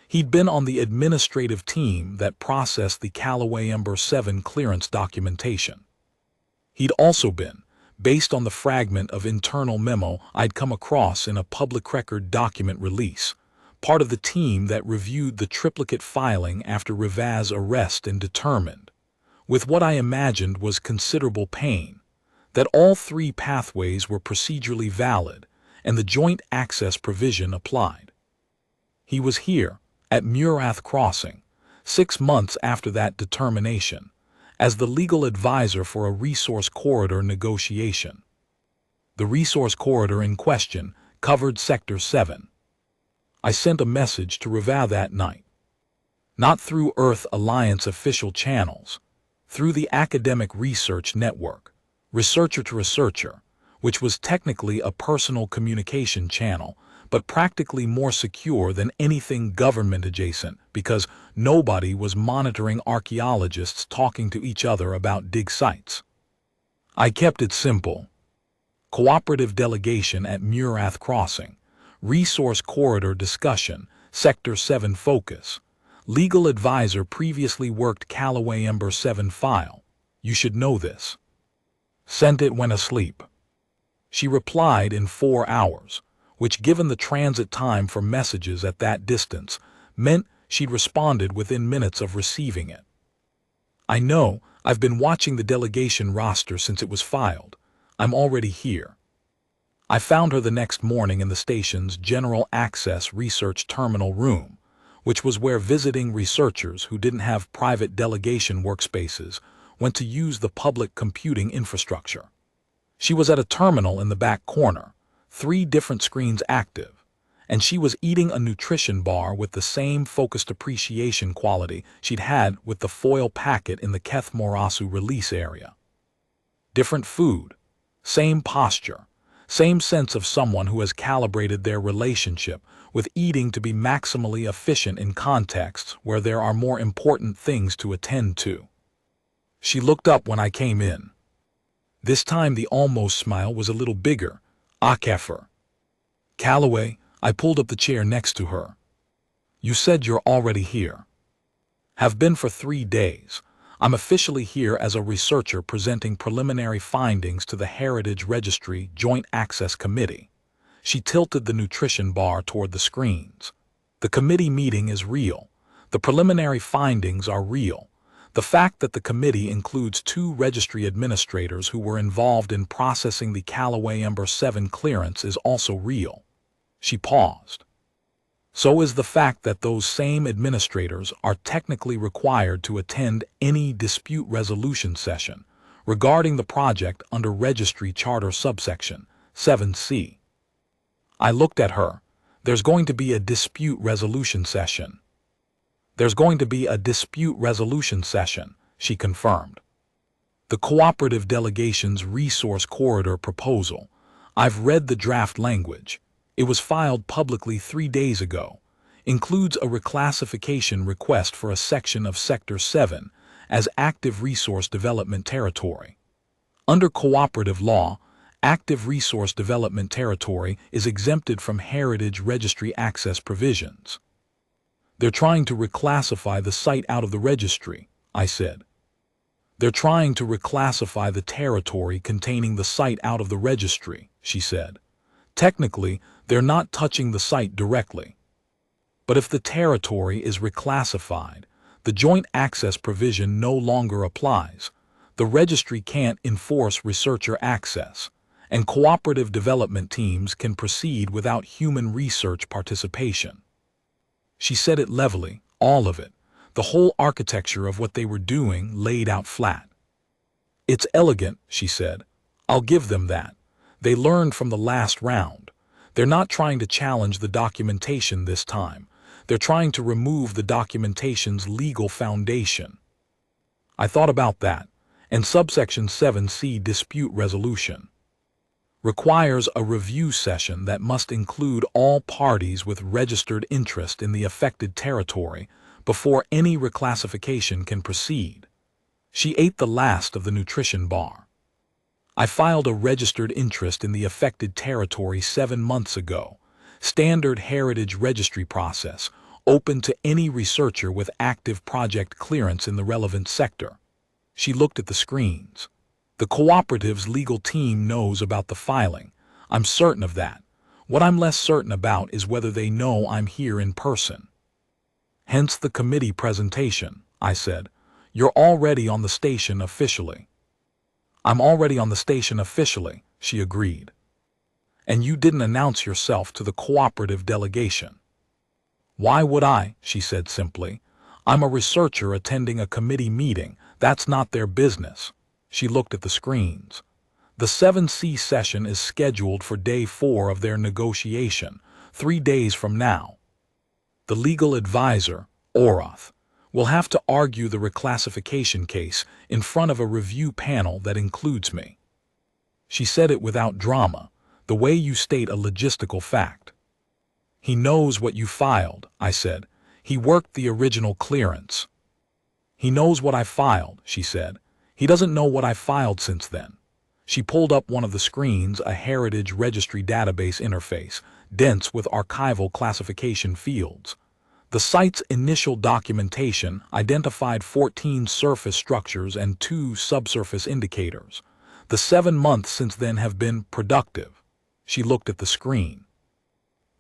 He'd been on the administrative team that processed the Callaway Ember 7 clearance documentation. He'd also been, based on the fragment of internal memo I'd come across in a public record document release, part of the team that reviewed the triplicate filing after Rivaz's arrest and determined, with what I imagined was considerable pain, that all 3 pathways were procedurally valid and the joint access provision applied. He was here, at Murath Crossing, 6 months after that determination, as the legal advisor for a resource corridor negotiation. The resource corridor in question covered Sector 7. I sent a message to Ravaz that night. Not through Earth Alliance official channels, through the Academic Research Network, researcher to researcher, which was technically a personal communication channel, but practically more secure than anything government adjacent because nobody was monitoring archaeologists talking to each other about dig sites. I kept it simple. Cooperative delegation at Murath Crossing, resource corridor discussion, Sector 7 focus, legal advisor previously worked Callaway Ember 7 file. You should know this. Sent it when asleep. She replied in 4 hours, which given the transit time for messages at that distance, meant she'd responded within minutes of receiving it. I know, I've been watching the delegation roster since it was filed. I'm already here. I found her the next morning in the station's General Access Research Terminal room, which was where visiting researchers who didn't have private delegation workspaces went to use the public computing infrastructure. She was at a terminal in the back corner, 3 different screens active, and she was eating a nutrition bar with the same focused appreciation quality she'd had with the foil packet in the Keth Morasu release area. Different food, same posture, same sense of someone who has calibrated their relationship with eating to be maximally efficient in contexts where there are more important things to attend to. She looked up when I came in. This time the almost smile was a little bigger. Akefer. Calloway, I pulled up the chair next to her. You said you're already here. Have been for 3 days. I'm officially here as a researcher presenting preliminary findings to the Heritage Registry Joint Access Committee. She tilted the nutrition bar toward the screens. The committee meeting is real. The preliminary findings are real. The fact that the committee includes 2 registry administrators who were involved in processing the Calloway Ember 7 clearance is also real. She paused. So is the fact that those same administrators are technically required to attend any dispute resolution session regarding the project under Registry Charter subsection 7C. I looked at her. There's going to be a dispute resolution session. There's going to be a dispute resolution session, she confirmed. The cooperative delegation's resource corridor proposal. I've read the draft language. It was filed publicly 3 days ago. Includes a reclassification request for a section of Sector 7 as active resource development territory. Under cooperative law, active resource development territory is exempted from Heritage Registry access provisions. They're trying to reclassify the site out of the registry, I said. They're trying to reclassify the territory containing the site out of the registry, she said. Technically, they're not touching the site directly. But if the territory is reclassified, the joint access provision no longer applies. The registry can't enforce researcher access, and cooperative development teams can proceed without human research participation. She said it levelly, all of it, the whole architecture of what they were doing laid out flat. It's elegant, she said. I'll give them that. They learned from the last round. They're not trying to challenge the documentation this time. They're trying to remove the documentation's legal foundation. I thought about that, and subsection 7C dispute resolution requires a review session that must include all parties with registered interest in the affected territory before any reclassification can proceed. She ate the last of the nutrition bar. I filed a registered interest in the affected territory 7 months ago. Standard Heritage Registry process, open to any researcher with active project clearance in the relevant sector. She looked at the screens. The cooperative's legal team knows about the filing. I'm certain of that. What I'm less certain about is whether they know I'm here in person. Hence the committee presentation, I said. You're already on the station officially. I'm already on the station officially, she agreed. And you didn't announce yourself to the cooperative delegation. Why would I? She said simply. I'm a researcher attending a committee meeting. That's not their business. She looked at the screens. The 7C session is scheduled for day 4 of their negotiation, 3 days from now. The legal advisor, Oroth, will have to argue the reclassification case in front of a review panel that includes me. She said it without drama, the way you state a logistical fact. He knows what you filed, I said. He worked the original clearance. He knows what I filed, she said. He doesn't know what I filed since then. She pulled up one of the screens, a Heritage Registry database interface, dense with archival classification fields. The site's initial documentation identified 14 surface structures and 2 subsurface indicators. The 7 months since then have been productive. She looked at the screen.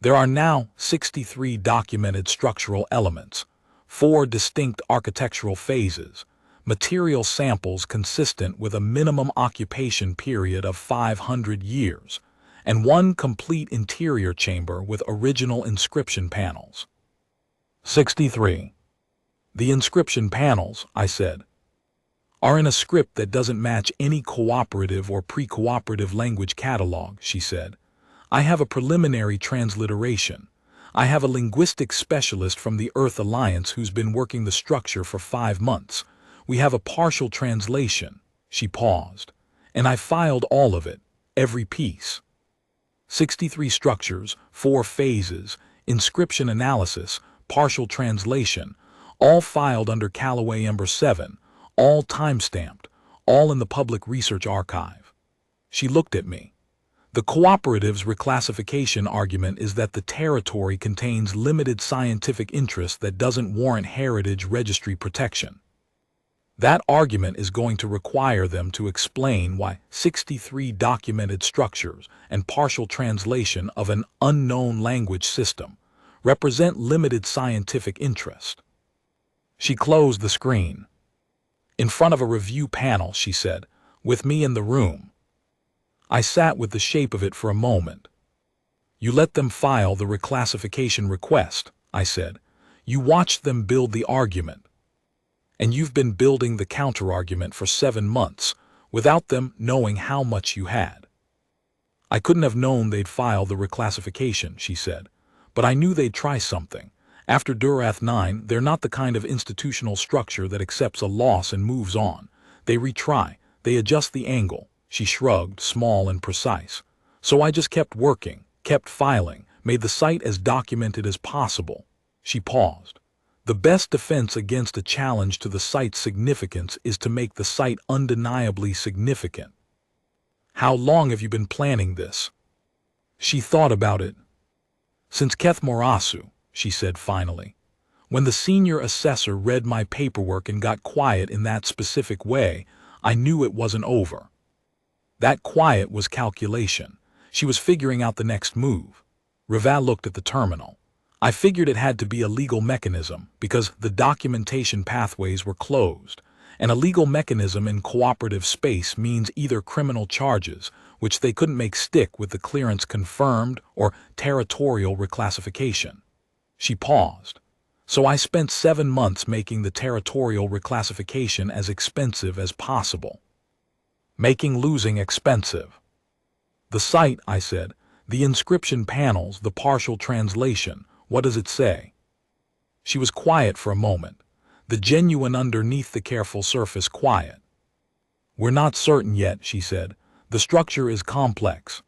There are now 63 documented structural elements, 4 distinct architectural phases, material samples consistent with a minimum occupation period of 500 years, and 1 complete interior chamber with original inscription panels. 63. The inscription panels, I said, are in a script that doesn't match any cooperative or pre-cooperative language catalog, she said. I have a preliminary transliteration. I have a linguistic specialist from the Earth Alliance who's been working the structure for 5 months. We have a partial translation. She paused. And I filed all of it, every piece. 63 structures, 4 phases, inscription analysis, partial translation, all filed under Calloway Ember 7, all time-stamped, all in the public research archive. She looked at me. The cooperative's reclassification argument is that the territory contains limited scientific interest that doesn't warrant heritage registry protection. That argument is going to require them to explain why 63 documented structures and partial translation of an unknown language system represent limited scientific interest. She closed the screen. In front of a review panel, she said, with me in the room. I sat with the shape of it for a moment. You let them file the reclassification request, I said. You watched them build the argument. And you've been building the counterargument for 7 months, without them knowing how much you had. I couldn't have known they'd file the reclassification, she said, but I knew they'd try something. After Durath 9, they're not the kind of institutional structure that accepts a loss and moves on. They retry, they adjust the angle. She shrugged, small and precise. So I just kept working, kept filing, made the site as documented as possible. She paused. The best defense against a challenge to the site's significance is to make the site undeniably significant. How long have you been planning this? She thought about it. Since Keth Morasu, she said finally. When the senior assessor read my paperwork and got quiet in that specific way, I knew it wasn't over. That quiet was calculation. She was figuring out the next move. Rival looked at the terminal. I figured it had to be a legal mechanism because the documentation pathways were closed, and a legal mechanism in cooperative space means either criminal charges, which they couldn't make stick with the clearance confirmed, or territorial reclassification. She paused. So I spent 7 months making the territorial reclassification as expensive as possible. Making losing expensive. The site, I said, the inscription panels, the partial translation, what does it say? She was quiet for a moment, the genuine underneath the careful surface quiet. We're not certain yet, she said. The structure is complex.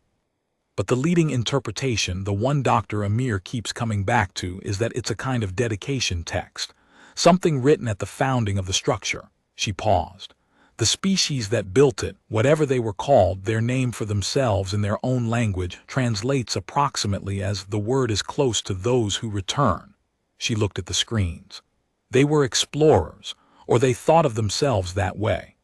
But the leading interpretation, the one Dr. Amir keeps coming back to, is that it's a kind of dedication text, something written at the founding of the structure. She paused. The species that built it, whatever they were called, their name for themselves in their own language, translates approximately as the word is close to those who return. She looked at the screens. They were explorers, or they thought of themselves that way.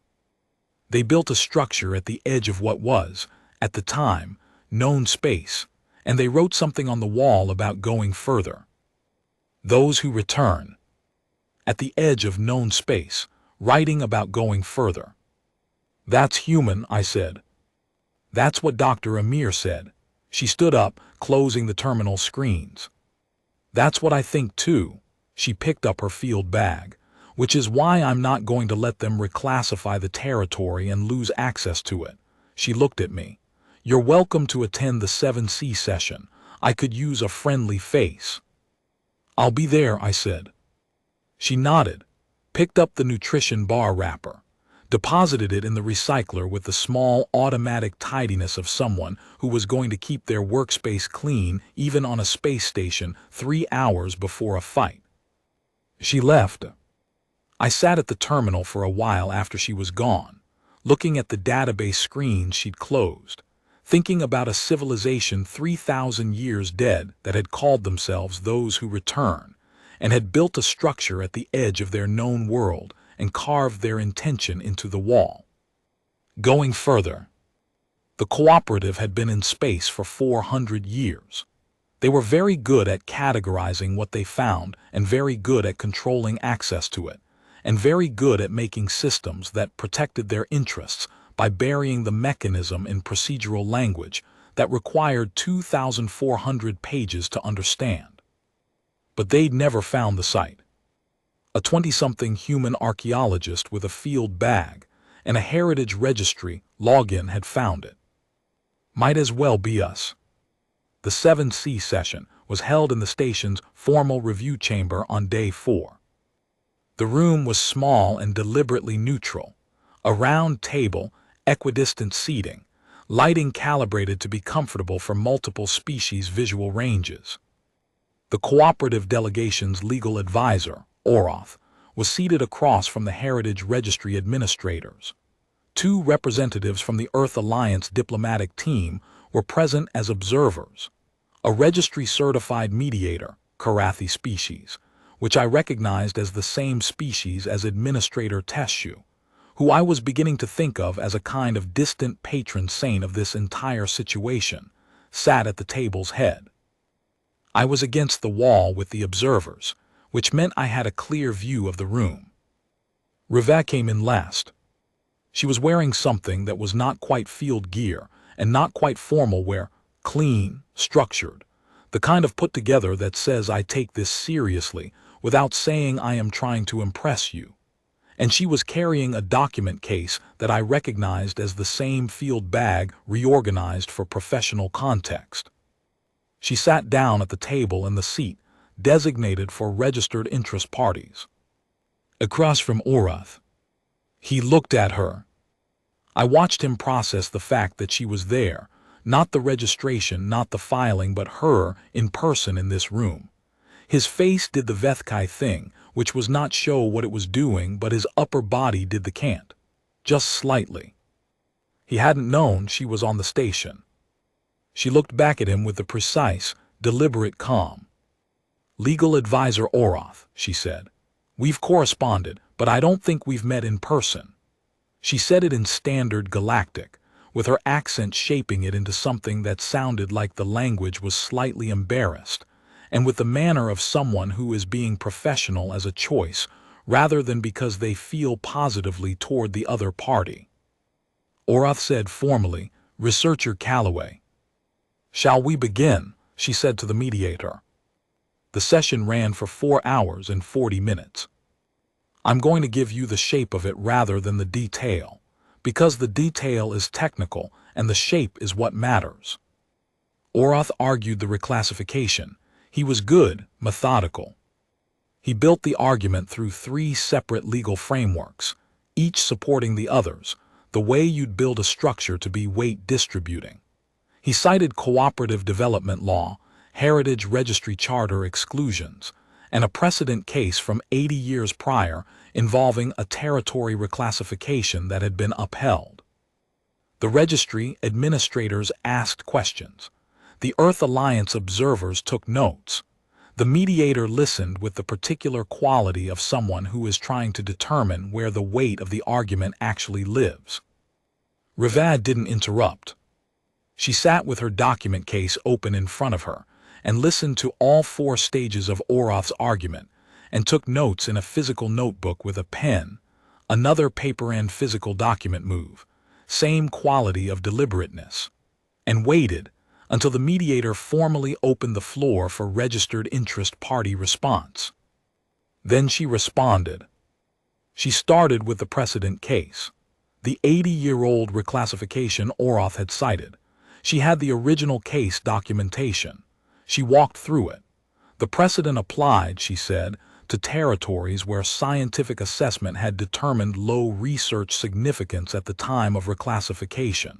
They built a structure at the edge of what was, at the time, known space, and they wrote something on the wall about going further. Those who return. At the edge of known space, writing about going further. That's human, I said. That's what Dr. Amir said. She stood up, closing the terminal screens. That's what I think too. She picked up her field bag, which is why I'm not going to let them reclassify the territory and lose access to it. She looked at me. You're welcome to attend the 7C session. I could use a friendly face. I'll be there, I said. She nodded, picked up the nutrition bar wrapper, deposited it in the recycler with the small automatic tidiness of someone who was going to keep their workspace clean even on a space station 3 hours before a fight. She left. I sat at the terminal for a while after she was gone, looking at the database screen she'd closed, thinking about a civilization 3,000 years dead that had called themselves those who return, and had built a structure at the edge of their known world and carved their intention into the wall. Going further. The cooperative had been in space for 400 years. They were very good at categorizing what they found and very good at controlling access to it, and very good at making systems that protected their interests by burying the mechanism in procedural language that required 2,400 pages to understand. But they'd never found the site. A 20-something human archaeologist with a field bag and a heritage registry login had found it. Might as well be us. The 7C session was held in the station's formal review chamber on day 4. The room was small and deliberately neutral, a round table, equidistant seating, lighting calibrated to be comfortable for multiple species visual ranges. The cooperative delegation's legal advisor, Oroth, was seated across from the Heritage Registry administrators. 2 representatives from the Earth Alliance diplomatic team were present as observers. A registry-certified mediator, Karathi species, which I recognized as the same species as Administrator Teshu, who I was beginning to think of as a kind of distant patron saint of this entire situation, sat at the table's head. I was against the wall with the observers, which meant I had a clear view of the room. Riva came in last. She was wearing something that was not quite field gear and not quite formal wear, clean, structured, the kind of put together that says I take this seriously without saying I am trying to impress you. And she was carrying a document case that I recognized as the same field bag reorganized for professional context. She sat down at the table in the seat designated for registered interest parties, across from Orath. He looked at her. I watched him process the fact that she was there, not the registration, not the filing, but her in person in this room. His face did the Vethkai thing, which was not show what it was doing, but his upper body did the can't, just slightly. He hadn't known she was on the station. She looked back at him with the precise, deliberate calm. "Legal advisor Orath," she said. "We've corresponded, but I don't think we've met in person." She said it in standard galactic, with her accent shaping it into something that sounded like the language was slightly embarrassed, and with the manner of someone who is being professional as a choice, rather than because they feel positively toward the other party. Orath said formally, "Researcher Calloway." "Shall we begin?" she said to the mediator. The session ran for 4 hours and 40 minutes. I'm going to give you the shape of it rather than the detail, because the detail is technical and the shape is what matters. Orath argued the reclassification. He was good, methodical. He built the argument through 3 separate legal frameworks, each supporting the others, the way you'd build a structure to be weight distributing. He cited cooperative development law, heritage registry charter exclusions, and a precedent case from 80 years prior involving a territory reclassification that had been upheld. The registry administrators asked questions. The Earth Alliance observers took notes. The mediator listened with the particular quality of someone who is trying to determine where the weight of the argument actually lives. Rivad didn't interrupt. She sat with her document case open in front of her and listened to all 4 stages of Orath's argument and took notes in a physical notebook with a pen, another paper and physical document move, same quality of deliberateness, and waited until the mediator formally opened the floor for registered interest party response. Then she responded. She started with the precedent case, the 80-year-old reclassification Orath had cited. She had the original case documentation. She walked through it. The precedent applied, she said, to territories where scientific assessment had determined low research significance at the time of reclassification.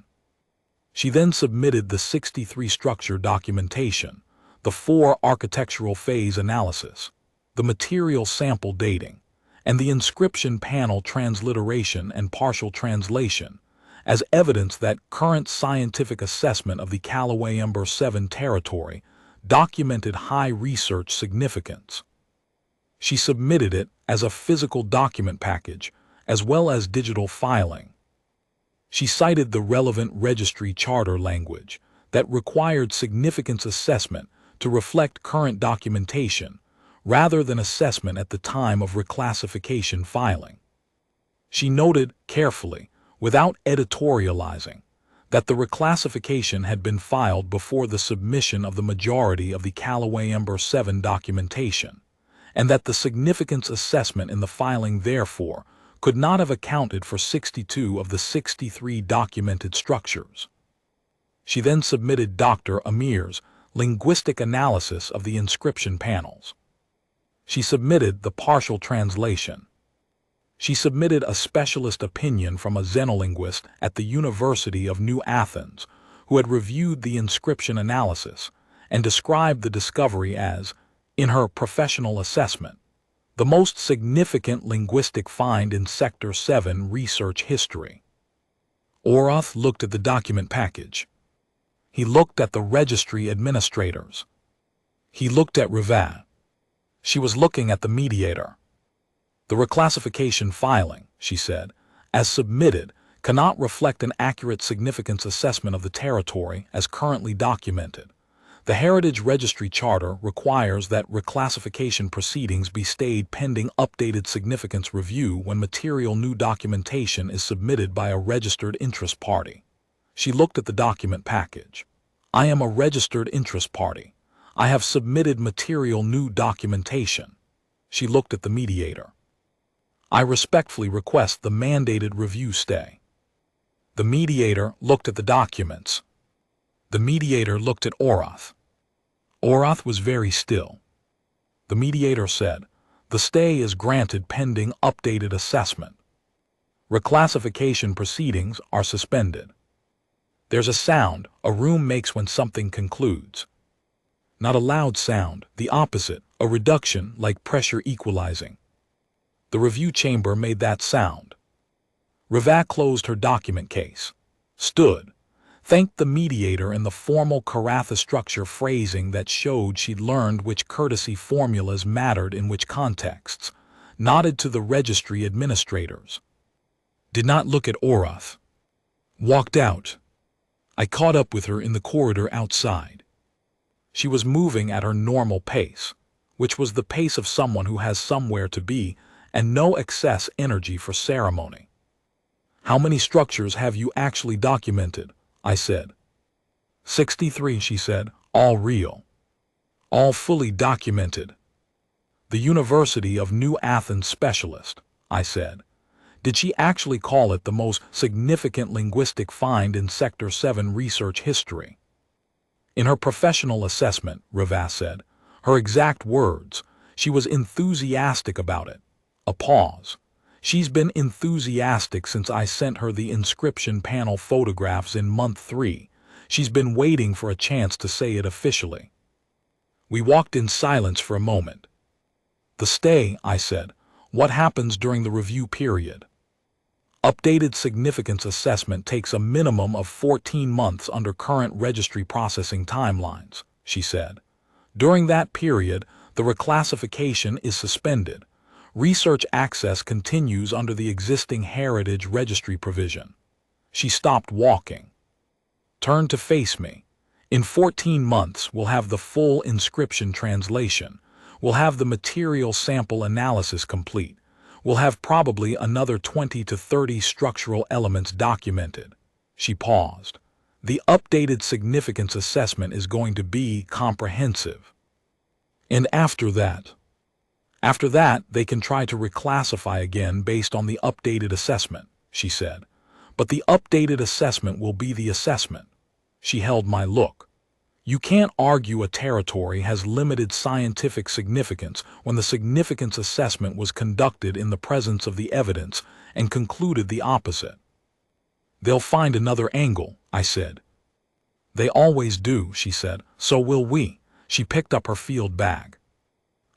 She then submitted the 63 structure documentation, the 4 architectural phase analysis, the material sample dating, and the inscription panel transliteration and partial translation, as evidence that current scientific assessment of the Callaway Ember 7 territory documented high research significance. She submitted it as a physical document package, as well as digital filing. She cited the relevant registry charter language that required significance assessment to reflect current documentation, rather than assessment at the time of reclassification filing. She noted carefully, without editorializing, that the reclassification had been filed before the submission of the majority of the Callaway Ember 7 documentation, and that the significance assessment in the filing therefore could not have accounted for 62 of the 63 documented structures. She then submitted Dr. Amir's linguistic analysis of the inscription panels. She submitted the partial translation. She submitted a specialist opinion from a xenolinguist at the University of New Athens who had reviewed the inscription analysis and described the discovery as, in her professional assessment, the most significant linguistic find in Sector 7 research history. Orath looked at the document package. He looked at the registry administrators. He looked at Rivat. She was looking at the mediator. The reclassification filing, she said, as submitted, cannot reflect an accurate significance assessment of the territory as currently documented. The Heritage Registry Charter requires that reclassification proceedings be stayed pending updated significance review when material new documentation is submitted by a registered interest party. She looked at the document package. I am a registered interest party. I have submitted material new documentation. She looked at the mediator. I respectfully request the mandated review stay. The mediator looked at the documents. The mediator looked at Orath. Orath was very still. The mediator said, "The stay is granted pending updated assessment. Reclassification proceedings are suspended." There's a sound a room makes when something concludes. Not a loud sound, the opposite, a reduction like pressure equalizing. The review chamber made that sound. Rivat closed her document case, stood, thanked the mediator in the formal Karatha structure phrasing that showed she'd learned which courtesy formulas mattered in which contexts, nodded to the registry administrators. Did not look at Orath. Walked out. I caught up with her in the corridor outside. She was moving at her normal pace, which was the pace of someone who has somewhere to be and no excess energy for ceremony. "How many structures have you actually documented?" I said. 63, she said, all real. All fully documented. The University of New Athens specialist, I said. Did she actually call it the most significant linguistic find in Sector 7 research history? In her professional assessment, Rivat said, her exact words, she was enthusiastic about it. A pause. She's been enthusiastic since I sent her the inscription panel photographs in month 3. She's been waiting for a chance to say it officially. We walked in silence for a moment. "The stay," I said. "What happens during the review period?" "Updated significance assessment takes a minimum of 14 months under current registry processing timelines," she said. "During that period, the reclassification is suspended. Research access continues under the existing Heritage Registry provision." She stopped walking. Turned to face me. "In 14 months, we'll have the full inscription translation. We'll have the material sample analysis complete. We'll have probably another 20 to 30 structural elements documented." She paused. "The updated significance assessment is going to be comprehensive. And after that? After that, they can try to reclassify again based on the updated assessment," she said. "But the updated assessment will be the assessment." She held my look. "You can't argue a territory has limited scientific significance when the significance assessment was conducted in the presence of the evidence and concluded the opposite." "They'll find another angle," I said. "They always do," she said. "So will we." She picked up her field bag.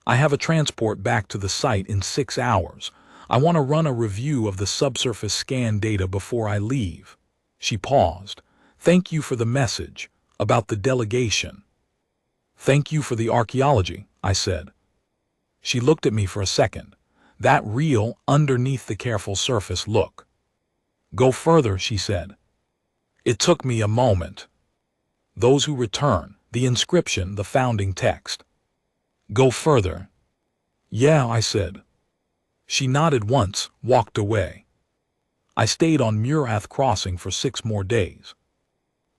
"I have a transport back to the site in 6 hours. I want to run a review of the subsurface scan data before I leave." She paused. "Thank you for the message about the delegation." "Thank you for the archaeology," I said. She looked at me for a second. That real, underneath the careful surface look. "Go further," she said. It took me a moment. "Those who return, the inscription, the founding text." "Go further." "Yeah," I said. She nodded once, walked away. I stayed on Murath Crossing for 6 more days.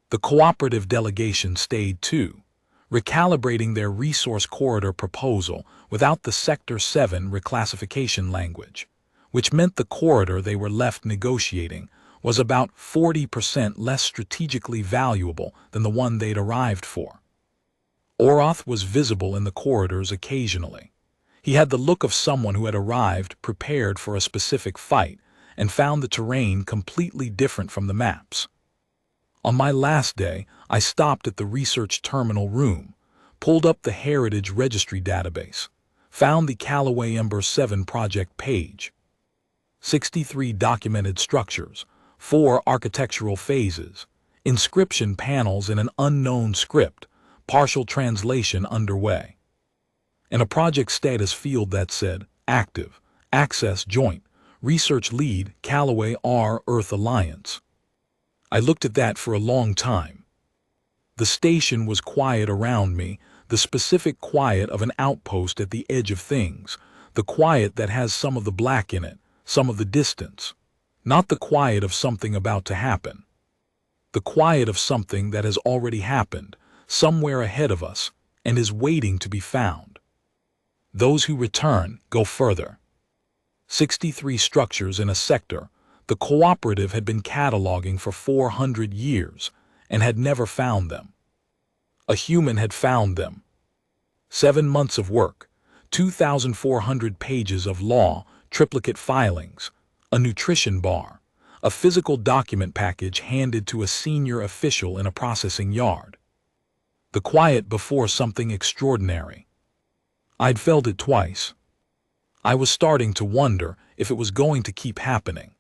The cooperative delegation stayed too, recalibrating their resource corridor proposal without the Sector 7 reclassification language, which meant the corridor they were left negotiating was about 40% less strategically valuable than the one they'd arrived for. Orath was visible in the corridors occasionally. He had the look of someone who had arrived prepared for a specific fight and found the terrain completely different from the maps. On my last day, I stopped at the research terminal room, pulled up the Heritage Registry database, found the Callaway Ember 7 project page. 63 documented structures, 4 architectural phases, Inscription panels in an unknown script, partial translation underway. And a project status field that said, active, access joint, research lead, Callaway R Earth Alliance. I looked at that for a long time. The station was quiet around me, the specific quiet of an outpost at the edge of things, the quiet that has some of the black in it, some of the distance. Not the quiet of something about to happen. The quiet of something that has already happened, somewhere ahead of us, and is waiting to be found. Those who return go further. 63 structures in a sector, the cooperative had been cataloging for 400 years and had never found them. A human had found them. 7 months of work, 2,400 pages of law, triplicate filings, a nutrition bar, a physical document package handed to a senior official in a processing yard. The quiet before something extraordinary. I'd felt it twice. I was starting to wonder if it was going to keep happening.